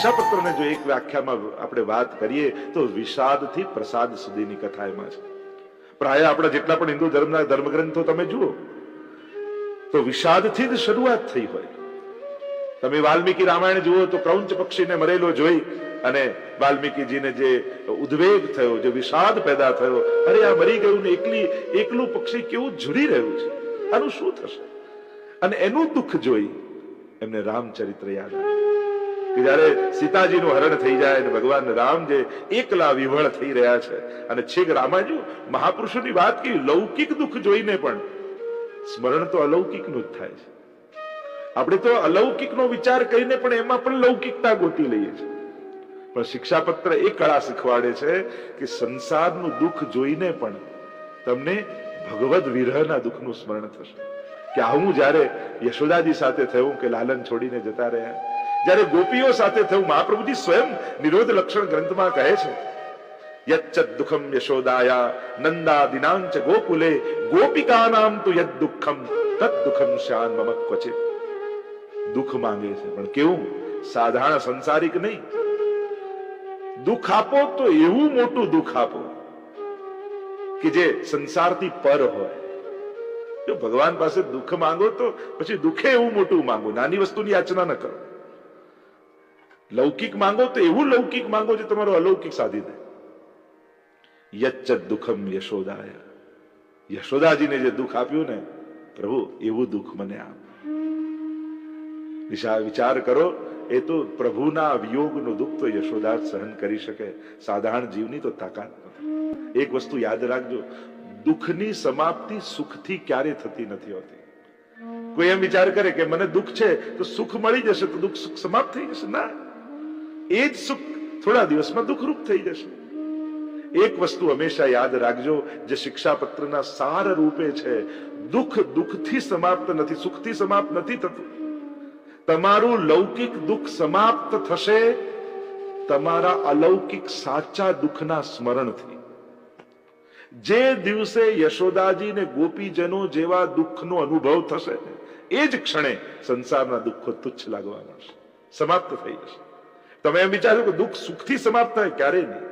શિક્ષાપત્રને જો એક વ્યાખ્યામાં આપણે વાત કરીએ તો વિષાદથી પ્રસાદ સુધીની કથા એમાં છે. પ્રાય આપણા જેટલા પણ હિન્દુ ધર્મના ધર્મગ્રંથો તમે જુઓ તો વિષાદથી જ શરૂઆત થઈ હોય. તમે વાલ્મીકી રામાયણ જુઓ તો ક્રૌંચ પક્ષીને મરેલો જોઈ અને વાલ્મીકીજીને જે ઉદ્વેગ થયો, જે વિષાદ પેદા થયો, અરે આ મરી ગયું ને એકલું પક્ષી કેવું ઝૂરી રહ્યું છે, આનું શું થશે? અને એનું દુઃખ જોઈ એમને રામચરિત્ર યાદ આવ્યું કે જયારે સીતાજીનું હરણ થઈ જાય અને ભગવાન રામ જે એકલા વિવળ થઈ રહ્યા છે અને છેક રામાજી મહાપુરુષોની વાત કે લૌકિક દુઃખ જોઈને પણ સ્મરણ તો અલૌકિકનું જ થાય છે. આપણે તો અલૌકિકનો વિચાર કરીને પણ એમાં પણ લૌકિકતા ગોતી લઈએ છીએ. પણ શિક્ષાપત્ર એ કળા શીખવાડે છે કે સંસારનું દુઃખ જોઈને પણ તમને ભગવદ વિરહના દુઃખનું સ્મરણ થશે. કે આવું જયારે યશોદાજી સાથે થયું કે લાલન છોડીને જતા રહ્યા, જયારે ગોપીઓ સાથે થયું, મહાપ્રભુજી સ્વયં નિરોધ લક્ષણ ગ્રંથમાં કહે છે યચ્ચ દુઃખમ યશોદાયા નંદાદિનાંચ ગોકુલે ગોપિકાનામ તુ યદ દુઃખમ તદ દુઃખમ શ્યાન મમ ક્વચિત. દુઃખ માંગે છે પણ કેવું? સાધારણ સંસારિક નહીં. દુઃખ આપો તો એવું મોટું દુઃખ આપો કે જે સંસારથી પર હોય. જો ભગવાન પાસે દુઃખ માંગો તો પછી દુઃખે એવું મોટું માંગો, નાની વસ્તુની યાચના ન કરો. લૌકિક માંગો તો એવું લૌકિક માંગો જે તમારો અલૌકિક સાધી દે. યચ્ચ દુઃખમ યશોદાય, યશોદાજીને જે દુઃખ આપ્યું ને પ્રભુ એવું દુઃખ મને આપ. વિચાર કરો, એ તો પ્રભુના વિયોગનું દુઃખ તો યશોદા સહન કરી શકે, સાધારણ જીવની તો તાકાત નથી. એક વસ્તુ યાદ રાખજો, દુઃખની સમાપ્તિ સુખથી ક્યારે થતી નથી હોતી. કોઈ એમ વિચાર કરે કે મને દુઃખ છે તો સુખ મળી જશે તો દુઃખ સુખ સમાપ્ત થઈ જશે. ના, એ જ સુખ થોડા દિવસમાં દુઃખરૂપ થઈ જશે. એક વસ્તુ હંમેશા યાદ રાખજો, જે શિક્ષાપત્રના સાર રૂપે છે, દુઃખ દુઃખથી સમાપ્ત નથી, સુખથી સમાપ્ત નથી થતું. તમારું લૌકિક દુઃખ સમાપ્ત થશે તમારા અલૌકિક સાચા દુઃખના સ્મરણથી. જે દિવસે યશોદાજી ને ગોપીજનો જેવા દુઃખનો અનુભવ થશે એ જ ક્ષણે સંસારના દુઃખો તુચ્છ લાગવા મળશે, સમાપ્ત થઈ જશે. તમે એમ વિચારો કે દુઃખ સુખથી સમાપ્ત થાય? ક્યારેય નહીં.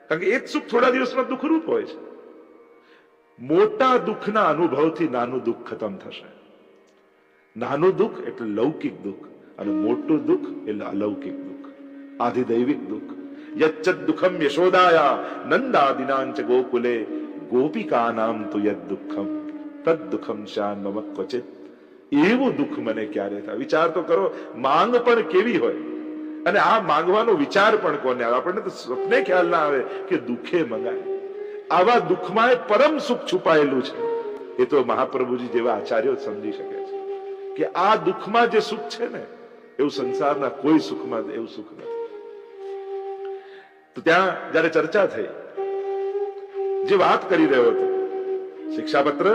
કારણ કે એ જ સુખ થોડા દિવસમાં દુઃખરૂપ હોય છે. મોટા દુઃખના અનુભવથી નાનું દુઃખ ખતમ થશે. નાનું દુઃખ એટલે લૌકિક દુઃખ અને મોટું દુઃખ એટલે અલૌકિક દુઃખ, આધિદૈવિક દુઃખ. યચ્ચ દુઃખમ યશોદાયા નંદાદિનાંચ ગોકુલે ગોપિકાનામ તુ યદ દુઃખમ તદ દુઃખમ શ્યાન મમ ક્વચિત. એવું દુઃખ મને ક્યારે થાય? વિચાર તો કરો, માંગ પણ કેવી હોય અને આ માંગવાનો વિચાર પણ કોને આવે? આપણને તો સપને ખ્યાલ ના આવે કે દુઃખે મંગાય. આવા દુઃખમાં પરમ સુખ છુપાયેલું છે. એ તો મહાપ્રભુજી જેવા આચાર્યો સમજી શકે છે કે આ દુઃખમાં જે સુખ છે ને એવું સંસારના કોઈ સુખમાં એવું સુખ નથી. તો ત્યાં જયારે ચર્ચા થઈ, જે વાત કરી રહ્યો હતો, શિક્ષાપત્ર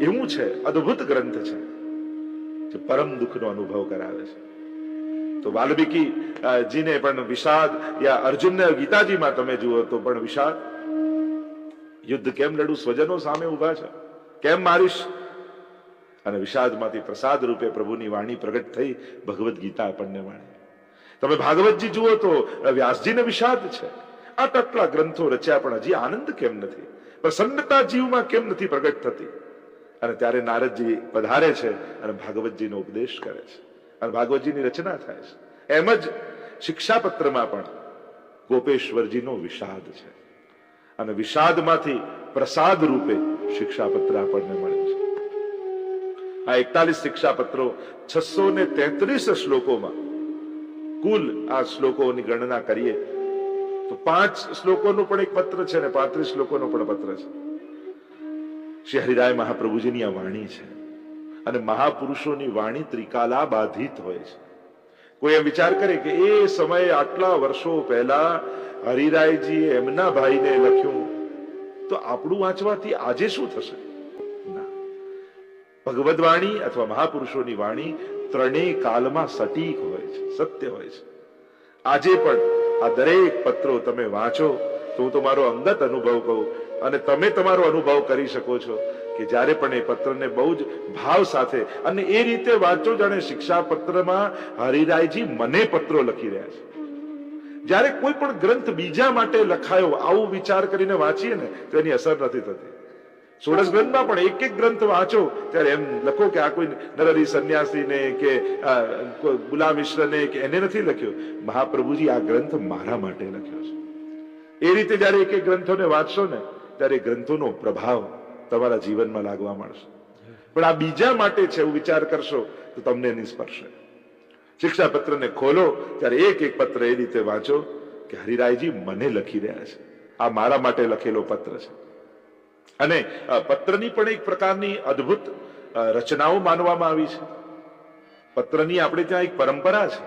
એવું છે, અદ્ભુત ગ્રંથ છે જે પરમ દુઃખનો અનુભવ કરાવે છે. તો વાલ્મીકી જીને પણ વિષાદ, યા અર્જુનને ગીતાજીમાં તમે જુઓ તો પણ વિષાદ, યુદ્ધ કેમ લડું, સ્વજનો સામે ઉભા છે, કેમ મારીશ? અને વિષાદમાંથી પ્રસાદ રૂપે પ્રભુની વાણી પ્રગટ થઈ, ભગવદ ગીતા આપણને વાણી. તમે ભાગવતજી જુઓ તો વ્યાસજીને વિષાદ છે. આટલા ગ્રંથો રચ્યા પણ હજી આનંદ કેમ નથી, પ્રસન્નતા જીવમાં કેમ નથી પ્રગટ થતી? અને ત્યારે નારદજી પધારે છે અને ભાગવતજીનો ઉપદેશ કરે છે અને ભાગવતજીની રચના થાય છે. એમ જ શિક્ષાપત્રમાં પણ ગોપેશ્વરજીનો વિષાદ છે અને વિષાદમાંથી પ્રસાદ રૂપે શિક્ષાપત્ર આપણને મળે છે. આ 41 શિક્ષાપત્રો 633 શ્લોકોમાં, કુલ આ શ્લોકોની ગણના કરીએ તો 5 શ્લોકોનું પણ એક પત્ર છે ને 35 શ્લોકોનો પણ પત્ર છે. શ્રી હરિરાય મહાપ્રભુજીની આ વાણી છે અને મહાપુરુષોની વાણી ત્રિકાલા બાધિત હોય છે. કોઈ એમ વિચાર કરે કે એ સમયે આટલા વર્ષો પહેલા હરિરાયજીએ એમના ભાઈને લખ્યું તો આપણું વાંચવાથી આજે શું થશે? ના, ભગવદ વાણી અથવા મહાપુરુષોની વાણી ત્રણેય કાલમાં સટીક હોય છે, સત્ય હોય છે. આજે પણ આ દરેક પત્રો તમે વાંચો તો હું તમારો અંગત અનુભવ કહું અને તમે તમારો અનુભવ કરી શકો છો કે જ્યારે પણ એ પત્રને બહુ જ ભાવ સાથે અને એ રીતે વાંચો જાણે શિક્ષાપત્રમાં હરિરાયજી મને પત્રો લખી રહ્યા છે. જ્યારે કોઈ પણ ગ્રંથ બીજા માટે લખાયો આવું વિચાર કરીને વાંચીએ ને તો એની અસર નથી થતી. ષોડશ ગ્રંથમાં પણ એક એક ગ્રંથ વાંચો ત્યારે એમ લખો કે આ કોઈ નરહરી સંન્યાસીને કે ગુલામ મિશ્રને કે એને નથી લખ્યો, મહાપ્રભુજી આ ગ્રંથ મારા માટે લખ્યો છે. એ રીતે જયારે એક એક ગ્રંથોને વાંચશો ને ત્યારે ગ્રંથોનો પ્રભાવ તમારા જીવનમાં લાગવા મળશે. પણ આ બીજા માટે છે એવું વિચાર કરશો તો તમને એની સ્પર્શે. શિક્ષાપત્રને ખોલો ત્યારે એક એક પત્ર એ રીતે વાંચો કે હરિરાયજી મને લખી રહ્યા છે, આ મારા માટે લખેલો પત્ર છે. અને પત્રની પણ એક પ્રકારની અદ્ભુત રચનાઓ માનવામાં આવી છે. પત્રની આપણે ત્યાં એક પરંપરા છે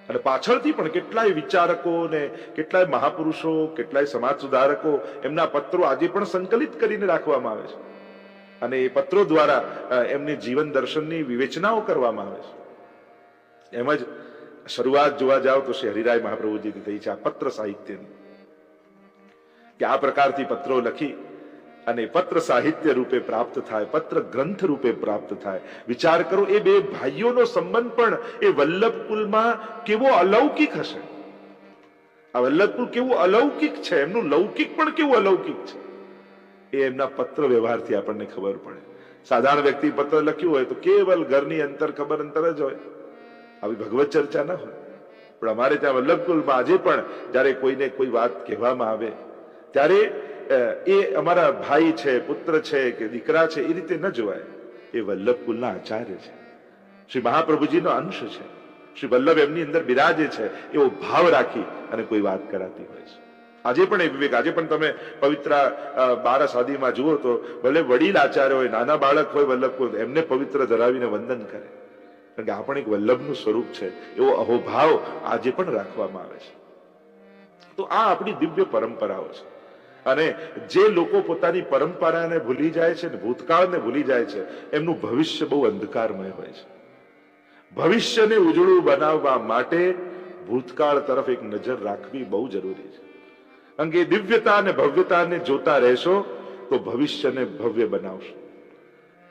અને પાછળથી પણ કેટલાય વિચારકો ને કેટલાય મહાપુરુષો, કેટલાય સમાજ સુધારકો એમના પત્રો આજે પણ સંકલિત કરીને રાખવામાં આવે છે અને એ પત્રો દ્વારા એમની જીવન દર્શનની વિવેચનાઓ કરવામાં આવે છે. એમ જ શરૂઆત જોવા જાવ તો શ્રી હરિરાય મહાપ્રભુજીની થઈ છે આ પત્ર સાહિત્યની, કે આ પ્રકારથી પત્રો લખી અને પત્ર સાહિત્ય રૂપે પ્રાપ્ત થાય, પત્ર ગ્રંથ રૂપે પ્રાપ્ત થાય. વિચાર કરો એ બે ભાઈઓનો સંબંધ પણ એ વલ્લભકુલમાં કેવો અલૌકિક હશે. આ વલ્લભકુલ કેવું અલૌકિક છે, એમનું લૌકિક પણ કેવું અલૌકિક છે એ એમના પત્ર વ્યવહારથી આપણને ખબર પડે. સાધારણ વ્યક્તિ પત્ર લખ્યું હોય તો કેવલ ઘરની અંતર ખબર અંતર જ હોય, આવી ભગવત ચર્ચા ન હોય. પણ અમારે ત્યાં વલ્લભકુલમાં આજે પણ જયારે કોઈને કોઈ વાત કહેવામાં આવે ત્યારે એ અમારા ભાઈ છે, પુત્ર છે કે દીકરા છે એ રીતે ન જોવાય. એ વલ્લભકુલના આચાર્ય છે, શ્રી મહાપ્રભુજીનો અંશ છે, શ્રી વલ્લભ એમની અંદર બિરાજે છે એવો ભાવ રાખી અને કોઈ વાત કરાતી હોય છે. આજે પણ એ વિવેક, આજે પણ તમે પવિત્ર બારસ આદિમાં જુઓ તો ભલે વડીલ આચાર્ય હોય, નાના બાળક હોય વલ્લભકુલ, એમને પવિત્ર ધરાવીને વંદન કરે, કારણ કે આ પણ એક વલ્લભનું સ્વરૂપ છે. એવો અહોભાવ આજે પણ રાખવામાં આવે છે. તો આ આપણી દિવ્ય પરંપરાઓ છે. અને જે લોકો પોતાની પરંપરાને ભૂલી જાય છે ને ભૂતકાળને ભૂલી જાય છે એમનું ભવિષ્ય બહુ અંધકારમય હોય છે. ભવિષ્યને ઉજળું બનાવવા માટે ભૂતકાળ તરફ એક નજર રાખવી બહુ જરૂરી છે. કારણ કે દિવ્યતા અને ભવ્યતાને જોતા રહેશો તો ભવિષ્યને ભવ્ય બનાવશો,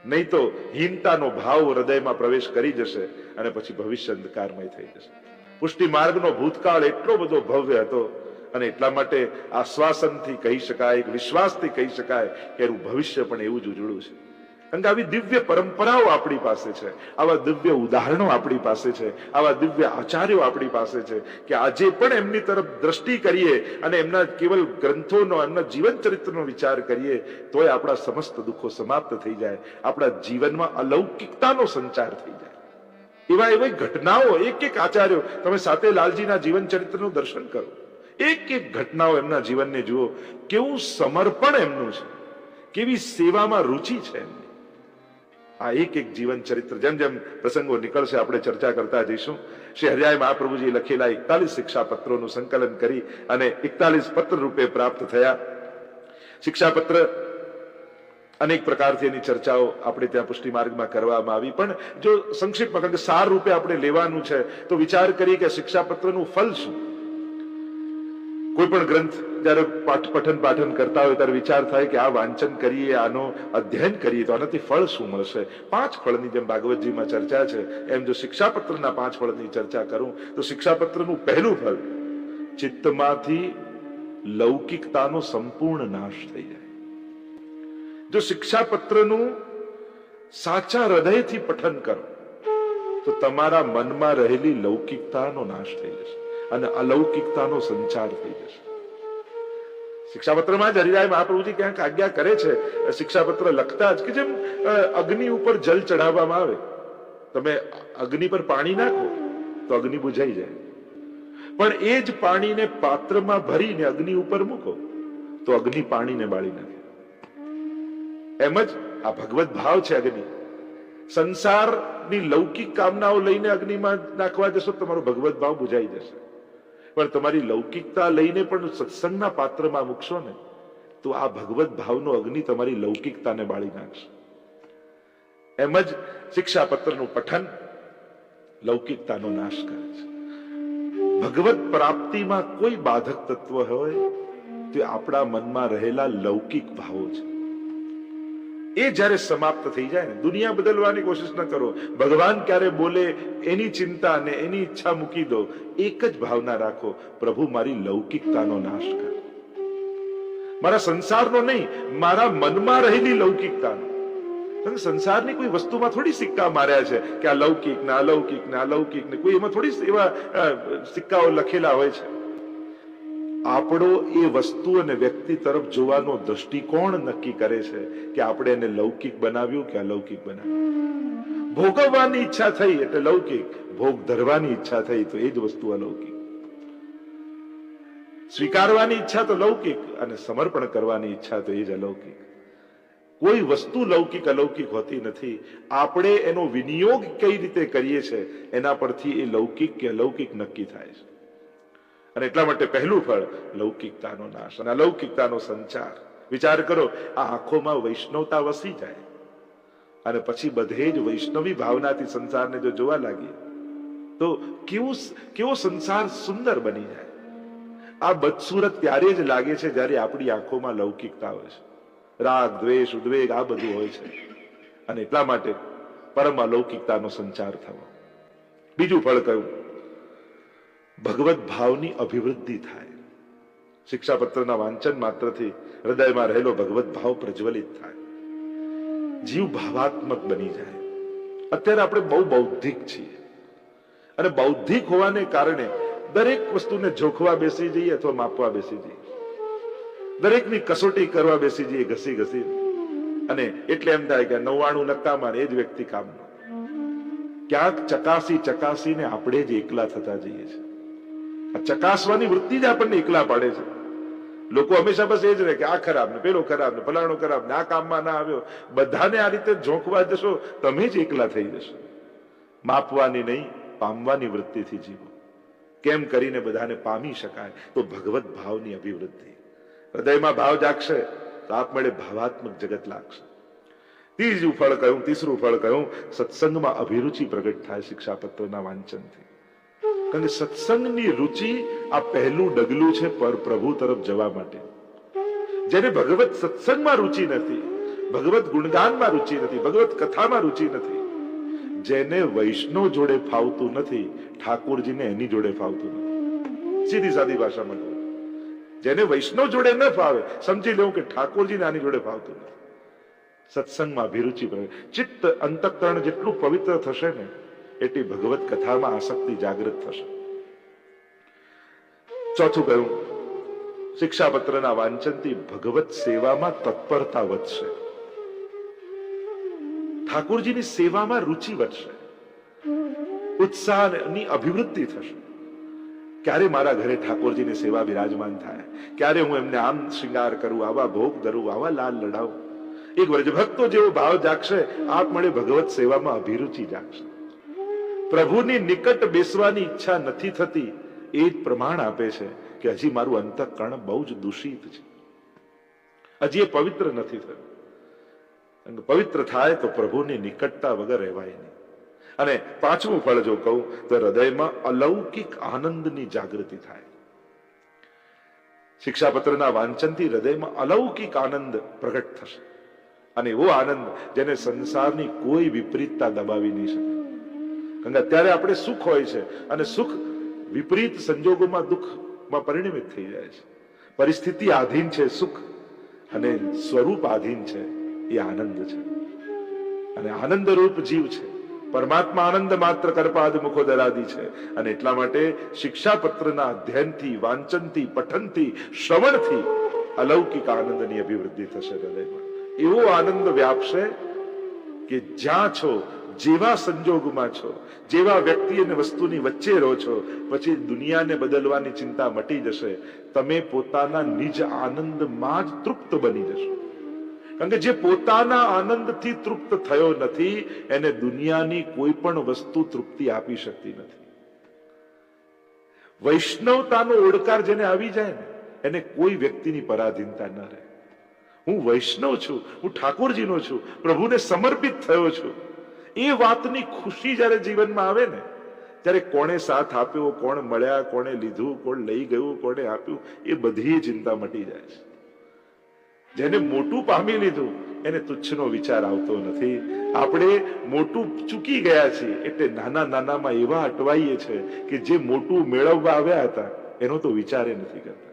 નહીં તો હીનતાનો ભાવ હૃદયમાં પ્રવેશ કરી જશે અને પછી ભવિષ્ય અંધકારમય થઈ જશે. પુષ્ટિ માર્ગનો ભૂતકાળ એટલો બધો ભવ્ય હતો અને એટલા માટે આશ્વાસનથી કહી શકાય, વિશ્વાસથી કહી શકાય કે એનું ભવિષ્ય પણ એવું જ ઉજળું છે. કારણ કે આવી દિવ્ય પરંપરાઓ આપણી પાસે છે, આવા દિવ્ય ઉદાહરણો આપણી પાસે છે, આવા દિવ્ય આચાર્યો આપણી પાસે છે કે આજે પણ એમની તરફ દ્રષ્ટિ કરીએ અને એમના કેવલ ગ્રંથોનો, એમના જીવન ચરિત્રનો વિચાર કરીએ તોય આપણા સમસ્ત દુઃખો સમાપ્ત થઈ જાય, આપણા જીવનમાં અલૌકિકતાનો સંચાર થઈ જાય. એવા એવી ઘટનાઓ, એક એક આચાર્યો, તમે સાથે લાલજીના જીવન ચરિત્રનું દર્શન કરો, એક એક ઘટનાઓ એમના જીવનને જુઓ, કેવું સમર્પણ એમનું છે, કેવી સેવામાં રુચિ છે એમની. આ એક એક જીવન ચરિત્ર જેમ જેમ પ્રસંગો નીકળશે આપણે ચર્ચા કરતા જઈશું. શ્રી હરિરાય મહાપ્રભુજી લખેલા 41 શિક્ષાપત્રોનું સંકલન કરી અને 41 પત્ર રૂપે પ્રાપ્ત થયા. શિક્ષાપત્ર અનેક પ્રકારથી એની ચર્ચાઓ આપણે ત્યાં પુષ્ટિ માર્ગમાં કરવામાં આવી, પણ જો સંક્ષિપ્તમાં, કારણ કે સાર રૂપે આપણે લેવાનું છે તો વિચાર કરીએ કે શિક્ષાપત્રનું ફલ શું. કોઈ પણ ગ્રંથ જયારે પઠન પાઠન કરતા હોય ત્યારે વિચાર થાય કે આ વાંચન કરીએ, આનો અધ્યયન કરીએ તો આનાથી ફળ શું મળશે. 5 ફળની જેમ ભાગવતજીમાં ચર્ચા છે એમ જો શિક્ષાપત્રના 5 ફળની ચર્ચા કરું તો શિક્ષાપત્રનું પહેલું ફળ, ચિત્તમાંથી લૌકિકતાનો સંપૂર્ણ નાશ થઈ જાય. જો શિક્ષાપત્રનું સાચા હૃદયથી પઠન કરો તો તમારા મનમાં રહેલી લૌકિકતાનો નાશ થઈ જશે અને અલૌકિકતાનો સંચાર થઈ જશે. શિક્ષાપત્રમાં જ હરિરાય મહાપ્રભુજી ક્યાંક આજ્ઞા કરે છે શિક્ષાપત્ર લખતા જ કે જેમ અગ્નિ ઉપર જલ ચઢાવવામાં આવે, તમે અગ્નિ પર પાણી નાખો તો અગ્નિ બુઝાઈ જાય, પણ એ જ પાણીને પાત્રમાં ભરીને અગ્નિ ઉપર મૂકો તો અગ્નિ પાણીને બાળી નાખે. એમ જ આ ભગવત ભાવ છે અગ્નિ. સંસારની લૌકિક કામનાઓ લઈને અગ્નિમાં નાખવા જશો તમારો ભગવત ભાવ બુઝાઈ જશે, પણ તમારી લૌકિકતા લઈને પણ સત્સંગના પાત્રમાં મૂકશો ને તો આ ભગવત ભાવનો અગ્નિ તમારી લૌકિકતાને બાળી નાખશે. એમ જ શિક્ષાપત્રનું પઠન લૌકિકતાનો નાશ કરે છે. ભગવત પ્રાપ્તિમાં કોઈ બાધક તત્વ હોય તે આપણા મનમાં રહેલા લૌકિક ભાવો છે. એ જ્યારે સમાપ્ત થઈ જાય ને, દુનિયા બદલવાની કોશિશ ન કરો, ભગવાન ક્યારે બોલે એની ચિંતા અને એની ઈચ્છા મૂકી દો. એક જ ભાવના રાખો, પ્રભુ મારી લૌકિકતાનો નાશ કર, મારા સંસારનો નહીં, મારા મનમાં રહેલી લૌકિકતાનો. સંસારની કોઈ વસ્તુમાં થોડી સિક્કા માર્યા છે કે આ લૌકિક ને અલૌકિક ને અલૌકિક ને, કોઈ એમાં થોડી એવા સિક્કાઓ લખેલા હોય છે. આપણો એ વસ્તુ અને વ્યક્તિ તરફ જોવાનો દ્રષ્ટિકોણ નક્કી કરે છે કે આપણે એને લૌકિક બનાવ્યું કે અલૌકિક બનાવ્યું. ભોગવવાની ઈચ્છા થઈ એટલે લૌકિક, ભોગ ધરવાની ઈચ્છા થઈ તો એ જ વસ્તુ અલૌકિક. સ્વીકારવાની ઈચ્છા તો લૌકિક અને સમર્પણ કરવાની ઈચ્છા તો એ જ અલૌકિક. કોઈ વસ્તુ લૌકિક અલૌકિક હોતી નથી. આપણે એનો વિનિયોગ કઈ રીતે કરીએ છીએ એના પરથી એ લૌકિક કે અલૌકિક નક્કી થાય છે. અને એટલા માટે પહેલું ફળ લૌકિકતાનો નાશ અને અલૌકિકતાનો સંચાર. વિચાર કરો, આ આંખોમાં વૈષ્ણવતા વસી જાય અને પછી બધે જ વૈષ્ણવી ભાવનાથી સંસારને જો જોવા લાગીએ તો કેવો સંસાર સુંદર બની જાય. આ બદસુરત ત્યારે જ લાગે છે જ્યારે આપણી આંખોમાં લૌકિકતા હોય છે, રાગ દ્વેષ ઉદ્વેગ આ બધું હોય છે. અને એટલા માટે પરમ અલૌકિકતાનો સંચાર થવો. બીજું ફળ કયું? ભગવત ભાવની અભિવૃદ્ધિ થાય. શિક્ષાપત્રના વાંચન માત્રથી હૃદયમાં રહેલો ભગવત ભાવ પ્રજ્વલિત થાય, જીવ ભાવાત્મક બની જાય. અત્યારે આપણે બહુ બૌદ્ધિક છીએ અને બૌદ્ધિક હોવાને કારણે દરેક વસ્તુને જોખવા બેસી જઈએ અથવા માપવા બેસી જઈએ, દરેકની કસોટી કરવા બેસી જઈએ ઘસી ઘસી, અને એટલે એમ થાય કે 99 નકામા એ જ વ્યક્તિ કામનો. ક્યાંક ચકાસીને આપણે જ એકલા થતા જઈએ છીએ. આ ચકાસવાની વૃત્તિ જ આપણને એકલા પાડે છે. લોકો હંમેશા બસ એ જ રહે કે આ ખરાબ ને પેલો ખરાબ ને ફલાણો ખરાબ ને આ કામમાં ના આવ્યો. બધાને આ રીતે ઝોંકવા જશો તમે જ એકલા થઈ જશો. માપવાની નહીં, પામવાની વૃત્તિથી જીવો. કેમ કરીને બધાને પામી શકાય? તો ભગવત ભાવની અભિવૃદ્ધિ. હૃદયમાં ભાવ જાગશે તો આપમેળે ભાવાત્મક જગત લાગશે. ત્રીજું ફળ કયું? તીસરું ફળ કયું? સત્સંગમાં અભિરુચિ પ્રગટ થાય શિક્ષાપત્રના વાંચનથી. કારણ કે સત્સંગની રુચિ આ પહેલું ડગલું છે પર પ્રભુ તરફ જવા માટે. જેને ભગવત સત્સંગમાં રુચિ નથી, ભગવત ગુણગાનમાં રુચિ નથી, ભગવત કથામાં રુચિ નથી, જેને વૈષ્ણવ જોડે ફાવતું નથી, ઠાકોરજીને એની જોડે ફાવતું નથી. સીધી સાદી ભાષામાં કહું, જેને વૈષ્ણવ જોડે ન ફાવે સમજી લેવું કે ઠાકોરજીને આની જોડે ફાવતું નથી. સત્સંગમાં અભિરુચિ પ્રગટ. ચિત્ત અંતઃકરણ જેટલું પવિત્ર થશે ને એટલી ભગવત કથામાં આસક્તિ જાગૃત થશે. ચોથું કયું? શિક્ષાપત્રના વાંચનથી ભગવત સેવામાં તત્પરતા વધશે, ઠાકોરજીની સેવામાં રુચિ વધશે, ઉત્સાહની અભિવૃદ્ધિ થશે. ક્યારે મારા ઘરે ઠાકોરજીની સેવા બિરાજમાન થાય, ક્યારે હું એમને આમ શૃંગાર કરું, આવા ભોગ ધરું, આવા લાલ લડાવું. એક વ્રજભક્તો જેવો ભાવ જાગશે, આપમેળે ભગવત સેવામાં અભિરુચિ જાગશે. પ્રભુની નિકટ બેસવાની ઈચ્છા નથી થતી, એ જ પ્રમાણ આપે છે કે હજી મારું અંતઃકરણ બહુ જ દૂષિત છે, હજી એ પવિત્ર નથી થયું. પવિત્ર થાય તો પ્રભુની નિકટતા વગર રહેવાય નહીં. અને પાંચમું ફળ જો કહું તો હૃદયમાં અલૌકિક આનંદની જાગૃતિ થાય. શિક્ષાપત્રના વાંચનથી હૃદયમાં અલૌકિક આનંદ પ્રગટ થશે, અને એવો આનંદ જેને સંસારની કોઈ વિપરીતતા દબાવી નહીં શકે. કારણ કે અત્યારે આપણે સુખ હોય છે અને સુખ વિપરીત સંજોગોમાં દુઃખમાં પરિણમિત થઈ જાય છે. પરિસ્થિતિ આધીન છે સુખ અને સ્વરૂપ આધીન છે એ આનંદ છે. અને આનંદ રૂપ જીવ છે. પરમાત્મા આનંદ માત્ર કરપાદ મુખોદરાદી છે. અને એટલા માટે શિક્ષાપત્રના અધ્યયનથી, વાંચનથી, પઠનથી, શ્રવણથી અલૌકિક આનંદની અભિવૃદ્ધિ થશે હૃદયમાં. એવો આનંદ વ્યાપશે કે જ્યાં છો, જેવા સંજોગમાં છો, જેવા વ્યક્તિ અને વસ્તુની વચ્ચે રહો છો, પછી દુનિયાને બદલવાની ચિંતા મટી જશે. તમે પોતાના નિજ આનંદમાં જ તૃપ્ત બની જશો. કારણ કે જે પોતાના આનંદથી તૃપ્ત થયો નથી એને દુનિયાની કોઈ પણ વસ્તુ તૃપ્તિ આપી શકતી નથી. વૈષ્ણવતાનો ઓડકાર જેને આવી જાય ને એને કોઈ વ્યક્તિની પરાધીનતા ન રહે. હું વૈષ્ણવ છું, હું ઠાકોરજીનો છું, પ્રભુને સમર્પિત થયો છું, એ વાતની ખુશી જ્યારે જીવનમાં આવે ને ત્યારે કોણે સાથ આપ્યો, કોણ મળ્યા, કોણે લીધું, કોણ લઈ ગયું, કોણે આપ્યું, એ બધી ચિંતા મટી જાય છે. જેને મોટું પામી લીધું એને તુચ્છનો વિચાર આવતો નથી. આપણે મોટું ચૂકી ગયા છીએ એટલે નાના નાનામાં એવા અટવાઈએ છે કે જે મોટું મેળવવા આવ્યા હતા એનો તો વિચાર નથી કરતા.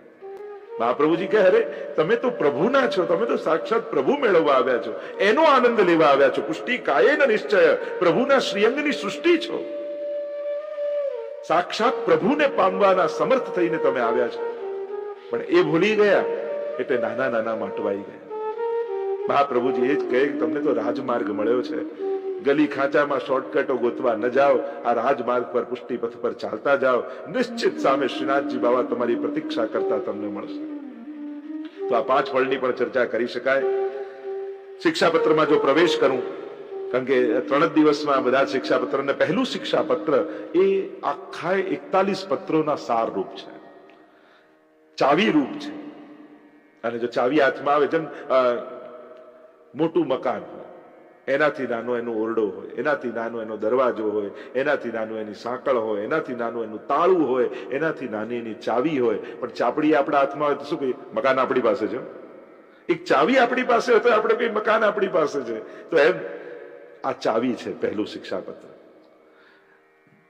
મહાપ્રભુજી કહે, અરે તમે તો પ્રભુના છો, તમે તો સાક્ષાત પ્રભુ મેળવવા આવ્યા છો, એનો આનંદ લેવા આવ્યા છો. પુષ્ટિ કાયેન નિશ્ચય, પ્રભુના શ્રીઅંગની સૃષ્ટિ છો. સાક્ષાત પ્રભુને પામવાના સમર્થ થઈને તમે આવ્યા છો. પણ એ ભૂલી ગયા એટલે નાના નાનામાં અટવાઈ ગયા. મહાપ્રભુજી એ જ કહે કે તમને તો રાજમાર્ગ મળ્યો છે, ગલી ખાંચામાં શોર્ટકટો ગોતવા ન જાઓ, આ રાજમાર્ગ પર પુષ્ટિ પથ પર ચાલતા જાઓ, નિશ્ચિત સામે શ્રીનાથજી બાબા તમારી પ્રતીક્ષા કરતા તમને મળશે. તો આ 5 ફળની પણ ચર્ચા કરી શકાય. શિક્ષાપત્રમાં જો પ્રવેશ કરું, કારણ કે 3 જ દિવસમાં બધા શિક્ષાપત્ર, ને પહેલું શિક્ષાપત્ર એ આખા 41 પત્રોના સાર રૂપ છે, ચાવી રૂપ છે. અને જો ચાવી હાથમાં આવે, જેમ મોટું મકાન હોય એનાથી નાનો એનો ઓરડો હોય, એનાથી નાનો એનો દરવાજો હોય, એનાથી નાનો એની સાંકળ હોય, એનાથી નાનું એનું તાળું હોય, એનાથી નાની એની ચાવી હોય. પણ ચાપડી આપણા હાથમાં હોય તો શું કહીએ? મકાન આપણી પાસે છે. એક ચાવી આપણી પાસે હોય તો આપણે કઈ મકાન આપણી પાસે છે. તો એમ આ ચાવી છે પહેલું શિક્ષાપત્ર.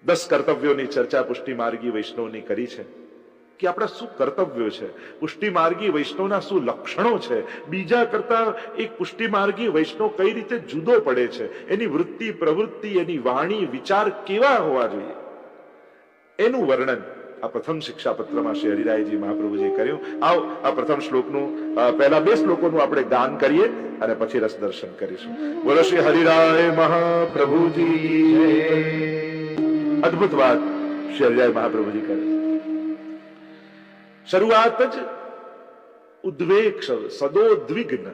10 કર્તવ્યોની ચર્ચા પુષ્ટિ માર્ગી વૈષ્ણવની કરી છે કે આપણા શું કર્તવ્યો છે, પુષ્ટિ માર્ગી વૈષ્ણવના શું લક્ષણો છે, બીજા કરતા એક પુષ્ટિ માર્ગી વૈષ્ણવ કઈ રીતે જુદો પડે છે, એની વૃત્તિ પ્રવૃત્તિ, એની વાણી વિચાર કેવા હોવા જોઈએ, એનું વર્ણન આ પ્રથમ શિક્ષાપત્રમાં શ્રી હરિરાયજી મહાપ્રભુજીએ કર્યું. આવો આ પ્રથમ શ્લોકનું પહેલા 2 શ્લોકોનું આપણે ગાન કરીએ અને પછી રસ દર્શન કરીશું. બોલો શ્રી હરિરાય મહાપ્રભુજી. અદ્ભુત વાત શ્રી હરિરાય મહાપ્રભુજી કરે. શરૂઆત જ ઉદ્વેગ શબ્દ, સદોદ્વિગ્ન,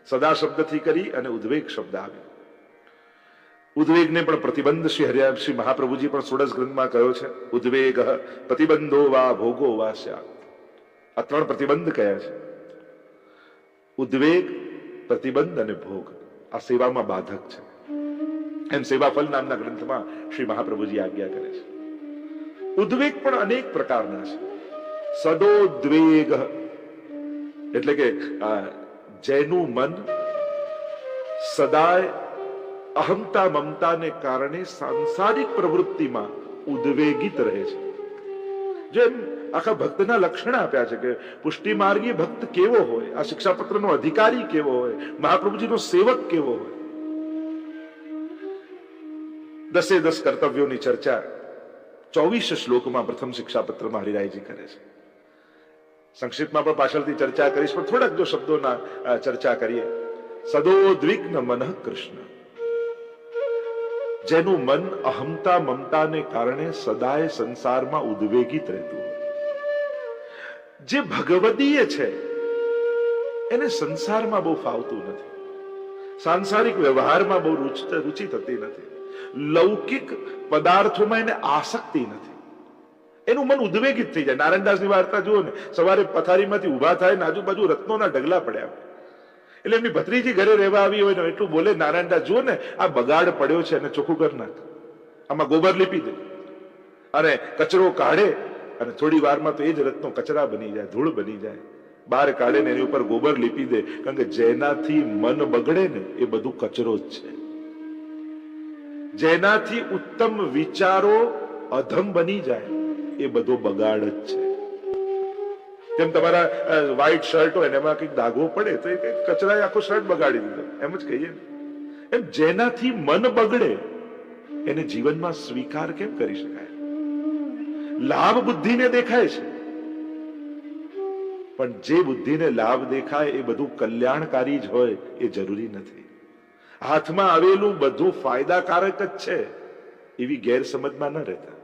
સદા શબ્દથી કરી અને ઉદ્વેગ શબ્દ આવ્યો. ઉદ્વેગને પણ પ્રતિબંધ શ્રી મહાપ્રભુજી પણ ષોડશ ગ્રંથમાં કહ્યો છે. ઉદ્વેગ પ્રતિબંધો વા ભોગો વા સ્યાત. આ 3 પ્રતિબંધ કયા છે. ઉદ્વેગ, પ્રતિબંધ અને ભોગ આ સેવામાં બાધક છે. એમ સેવાફલ નામના ગ્રંથમાં શ્રી મહાપ્રભુજી આજ્ઞા કરે છે. ઉદ્વેગ પણ અનેક પ્રકારના છે. સદોદ્વેગ એટલે કે જેનું મન સદાય અહમતા મમતાને કારણે સાંસારિક પ્રવૃત્તિમાં ઉદ્વેગિત રહે છે. જેમ આખા ભક્તના લક્ષણ આપ્યા છે કે પુષ્ટિ માર્ગી ભક્ત કેવો હોય, આ શિક્ષાપત્રનો અધિકારી કેવો હોય, મહાપ્રભુજીનો સેવક કેવો હોય. 10 કર્તવ્યોની ચર્ચા 24 શ્લોકમાં પ્રથમ શિક્ષાપત્રમાં હરિરાયજી કરે છે. સંક્ષિપ્તમાં પણ પાછળથી ચર્ચા કરીશ, પણ થોડાક જો શબ્દોના ચર્ચા કરીએ. સદોદ્વિગ્ન મનઃ કૃષ્ણ, જેનું મન અહમતા મમતાને કારણે સદાય સંસારમાં ઉદ્વેગિત રહેતું હોય. જે ભગવદીય છે એને સંસારમાં બહુ ફાવતું નથી, સાંસારિક વ્યવહારમાં બહુ રુચિ થતી નથી, લૌકિક પદાર્થોમાં એને આસક્તિ નથી, એનું મન ઉદ્વેગિત થઈ જાય. નારાયણદાસની વાર્તા જુઓ ને, સવારે પથારીમાંથી ઉભા થાય ને આજુબાજુ રત્નોના ઢગલા પડ્યા, એટલે એમની ભત્રીજી ઘરે રહેવા આવી હોય ને એટલું બોલે નારાયણદાસ, જુઓ ને આ બગાડ પડ્યો છે અને ચોખ્ખું કરી નાખ, આમાં ગોબર લીપી દે, અને કચરો કાઢે અને થોડી વારમાં તો એ જ રત્નો કચરા બની જાય, ધૂળ બની જાય. બહાર કાઢે ને એની ઉપર ગોબર લીપી દે, કારણ કે જેનાથી મન બગડે ને એ બધું કચરો જ છે. જેનાથી ઉત્તમ વિચારો અધમ બની જાય એ બધો બગાડ જ છે. જેમ તમારા વ્હાઈટ શર્ટ હોય ને એમાં કઈક દાગો પડે તો એ કચરાએ આખો શર્ટ બગાડી દીધો, એમ જ કહીએ ને. એમ જેનાથી મન બગડે એને જીવનમાં સ્વીકાર કેમ કરી શકાય? લાભ બુદ્ધિને દેખાય છે, પણ જે બુદ્ધિને લાભ દેખાય એ બધું કલ્યાણકારી જ હોય એ જરૂરી નથી. હાથમાં આવેલું બધું ફાયદાકારક જ છે એવી ગેરસમજમાં ન રહેતા.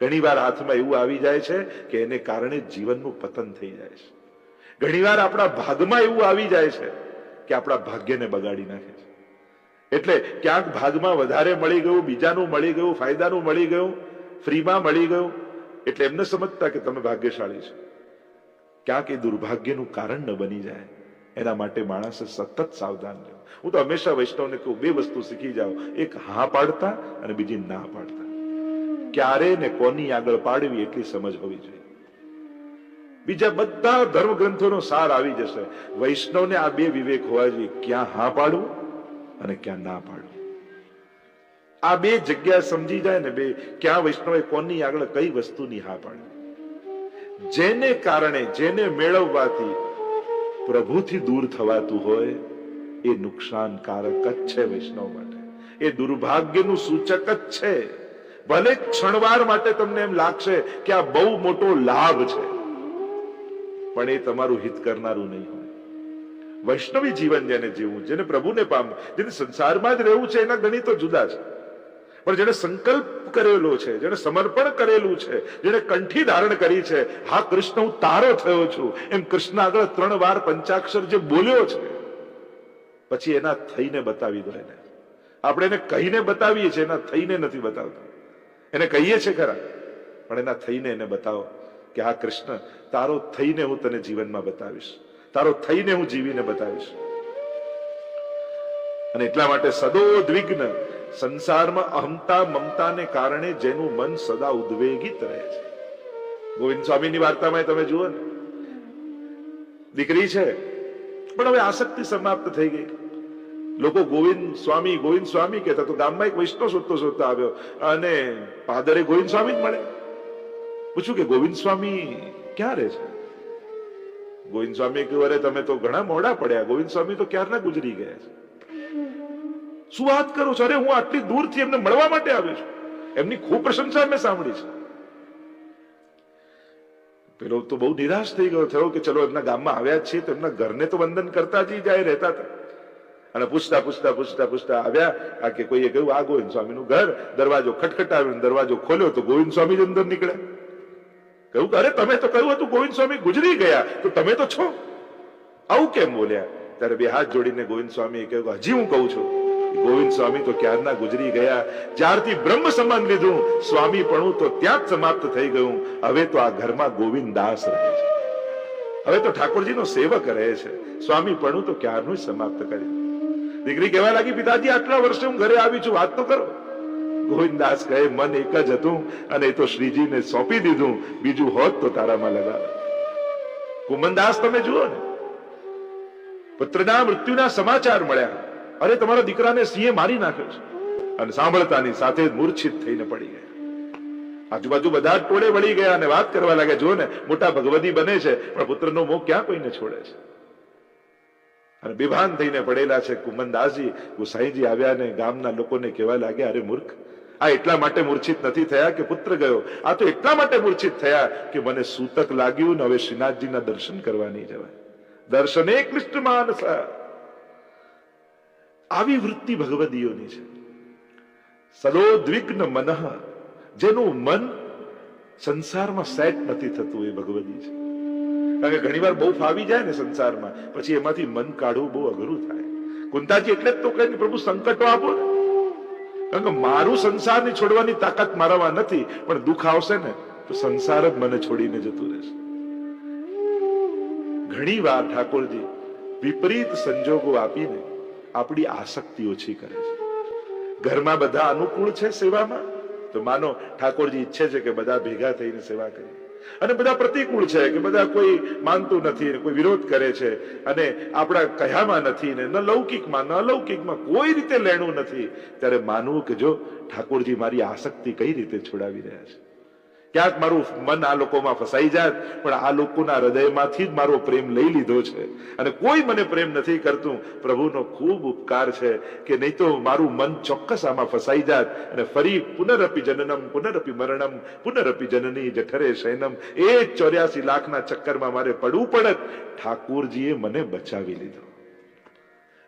ઘણીવાર હાથમાં એવું આવી જાય છે કે એને કારણે જીવનનું પતન થઈ જાય છે. ઘણીવાર આપણા ભાગમાં એવું આવી જાય છે કે આપણા ભાગ્યને બગાડી નાખે છે. એટલે ક્યાંક ભાગમાં વધારે મળી ગયું, બીજાનું મળી ગયું, ફાયદાનું મળી ગયું, ફ્રીમાં મળી ગયું, એટલે એમને સમજતા કે તમે ભાગ્યશાળી છો. ક્યાંક એ દુર્ભાગ્યનું કારણ ન બની જાય એના માટે માણસે સતત સાવધાન રહેવું. હું તો હંમેશા વૈષ્ણવને કહું, 2 વસ્તુ શીખી જાઓ, એક હા પાડતા અને બીજી ના પાડતા. ક્યારે ને કોની આગળ પાડવી એટલી સમજ હોવી જોઈએ. બીજા બધા ધર્મ ગ્રંથોનો સાર આવી જશે. વૈષ્ણવને આ બે વિવેક હોવા જોઈએ, ક્યાં હા પાડવું અને ક્યાં ના પાડવું. આ બે જગ્યા સમજી જાય ને, બે ક્યાં વૈષ્ણવે કોની આગળ કઈ વસ્તુની હા પાડવી. જેને કારણે, જેને મેળવવાથી પ્રભુથી દૂર થવાતું હોય એ નુકસાનકારક જ છે વૈષ્ણવ માટે. એ દુર્ભાગ્યનું સૂચક જ છે. ભલે ક્ષણવાર માટે તમને એમ લાગશે કે આ બહુ મોટો લાભ છે, પણ એ તમારું હિત કરનારું નહીં હોય. વૈષ્ણવી જીવન જેને જીવવું, જેને પ્રભુને પામવું, જેને સંસારમાં જ રહેવું છે, એના ગણિતો જુદા છે. પણ જેને સંકલ્પ કરેલો છે, જેને સમર્પણ કરેલું છે, જેને કંઠી ધારણ કરી છે, હા કૃષ્ણ હું તારો થયો છું, એમ કૃષ્ણ આગળ 3 વાર પંચાક્ષર જે બોલ્યો છે, પછી એના થઈને બતાવી દો એને. આપણે એને કહીને બતાવીએ છીએ, એના થઈને નથી બતાવતા. એને કહીએ છીએ ખરા, પણ એના થઈને એને બતાવો કે હા કૃષ્ણ તારો થઈને હું તને જીવનમાં બતાવીશ, તારો થઈને હું જીવીને બતાવીશ. અને એટલા માટે સદોદ્વિગ્ન, સંસારમાં અહમતા મમતાને કારણે જેનું મન સદા ઉદ્વેગિત રહે છે. ગોવિંદ સ્વામીની વાર્તામાં તમે જુઓ ને, દીકરી છે પણ હવે આસક્તિ સમાપ્ત થઈ ગઈ. લોકો ગોવિંદ સ્વામી કહેતા, તો ગામમાં એક વૈષ્ણવ શોધતો આવ્યો અને પાદરે ગોવિંદ સ્વામી જ મળે. પૂછ્યું કે ગોવિંદ સ્વામી ક્યાં રહે છે? ગોવિંદ સ્વામી કહ્યું, અરે તમે તો ઘણા મોડા પડ્યા, ગોવિંદ સ્વામી તો ક્યારના ગુજરી ગયા છે. શું વાત કરો છો? અરે હું આટલી દૂરથી એમને મળવા માટે આવ્યો છું, એમની ખૂબ પ્રશંસા મેં સાંભળી છે. પેલો તો બહુ નિરાશ થઈ ગયો, થયો કે ચલો એમના ગામમાં આવ્યા છીએ તો એમના ઘરને તો વંદન કરતા જ જાય રહેતા હતા. અને પૂછતા આવ્યા આ કે કોઈએ કહ્યું આ ગોવિંદ સ્વામીનું ઘર. દરવાજો ખટખટાવ્યો, દરવાજો ખોલ્યો તો ગોવિંદ સ્વામી જ અંદર નીકળ્યા. કહ્યું અરે તમે તો કહ્યું હતું ગોવિંદ સ્વામી ગુજરી ગયા, તો તમે તો છો, આવું કેમ બોલ્યા? ત્યારે બે હાથ જોડીને ગોવિંદ સ્વામીએ કહ્યું હજી હું કહું છું, ગોવિંદ સ્વામી તો ક્યારના ગુજરી ગયા. જ્યારથી બ્રહ્મ સંબંધ લીધું, સ્વામી પણ તો ત્યાં જ સમાપ્ત થઈ ગયું. હવે તો આ ઘરમાં ગોવિંદ દાસ રહે છે, હવે તો ઠાકોરજીનો સેવક રહે છે. સ્વામી પણ તો ક્યારનું જ સમાપ્ત કર્યું. દીકરી કહેવા લાગી, પિતાજી આટલા વર્ષે હું ઘરે આવી છું, વાત તો કરો. ગોવિંદદાસ કહે, મન એક જ હતું અને એ તો શ્રીજીને સોંપી દીધું, બીજું હોત તો તારામાં લગાવે. કુમનદાસ તમે જુઓ ને, પુત્રના મૃત્યુના સમાચાર મળ્યા, અરે તમારા દીકરાને સિંહે મારી નાખ્યો છે, અને સાંભળતાની સાથે મૂર્છિત થઈને પડી ગયા. આજુબાજુ બધા જ ટોળે વળી ગયા અને વાત કરવા લાગ્યા, જો ને મોટા ભગવદી બને છે, પણ પુત્રનો મોહ ક્યાં કોઈને છોડે છે. અને બેભાન થઈને પડેલા છે. કુમનદાસજી ગુસાઈજી આવ્યા ને ગામના લોકોને કહેવા લાગ્યા, અરે મૂર્ખ, આ એટલા માટે મૂર્છિત નથી થયા કે પુત્ર ગયો, આ તો એટલા માટે મૂર્છિત થયા કે મને સૂતક લાગ્યું ને હવે શ્રીનાથજીના દર્શન કરવા નહીં જવાય. દર્શને કૃષ્ણ માનસ. આવી વૃત્તિ ભગવદીઓની છે. સદોદ્વિગ્ન મનઃ, જેનું મન સંસારમાં સેટ નથી થતું, એ ભગવદી છે. કારણ કે ઘણી વાર બહુ ફાવી જાય ને સંસારમાં, પછી એમાંથી મન કાઢવું બહુ અઘરું થાય. કુંતાજી એટલે જ તો કહે પ્રભુ સંકટો આપો ને, કારણ કે મારું સંસારની છોડવાની તાકાત મારામાં નથી, પણ દુઃખ આવશે ને તો સંસાર જ મને છોડીને જતું રહેશે. ઘણી વાર ઠાકોરજી વિપરીત સંજોગો આપીને આપણી આસક્તિ ઓછી કરે છે. ઘરમાં બધા અનુકૂળ છે સેવામાં, તો માનો ઠાકોરજી ઈચ્છે છે કે બધા ભેગા થઈને સેવા કરીએ, અને બધા પ્રતિકૂળ છે કે બધા કોઈ માનતું નથી, કોઈ વિરોધ કરે છે, અને આપણા કયામાં નથી, ને ન લૌકિકમાં ન અલૌકિકમાં કોઈ રીતે લેણું નથી. ત્યારે માનવું કે જો ઠાકોરજી મારી આસક્તિ કઈ રીતે છોડાવી રહ્યા છે. ક્યાંક મારું મન આ લોકોમાં ફસાઈ જાય, પણ આ લોકોના હૃદયમાંથી જ મારો પ્રેમ લઈ લીધો છે, અને કોઈ મને પ્રેમ નથી કરતું. પ્રભુનો ખૂબ ઉપકાર છે કે નહીં તો મારું મન ચોક્કસ આમાં ફસાઈ જાય, અને ફરી પુનરપી જનનમ પુનરપી મરણમ પુનરપી જનની જઠરે શયનમ, એ 84 લાખના ચક્કરમાં મારે પડવું પડત. ઠાકોરજીએ મને બચાવી લીધો.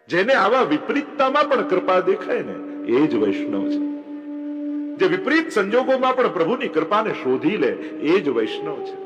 જેને આવા વિપરીતતામાં પણ કૃપા દેખાય ને, એ જ વૈષ્ણવ છે. જે વિપરીત સંજોગોમાં પણ પ્રભુની કૃપાને શોધી લે, એ જ વૈષ્ણવ છે.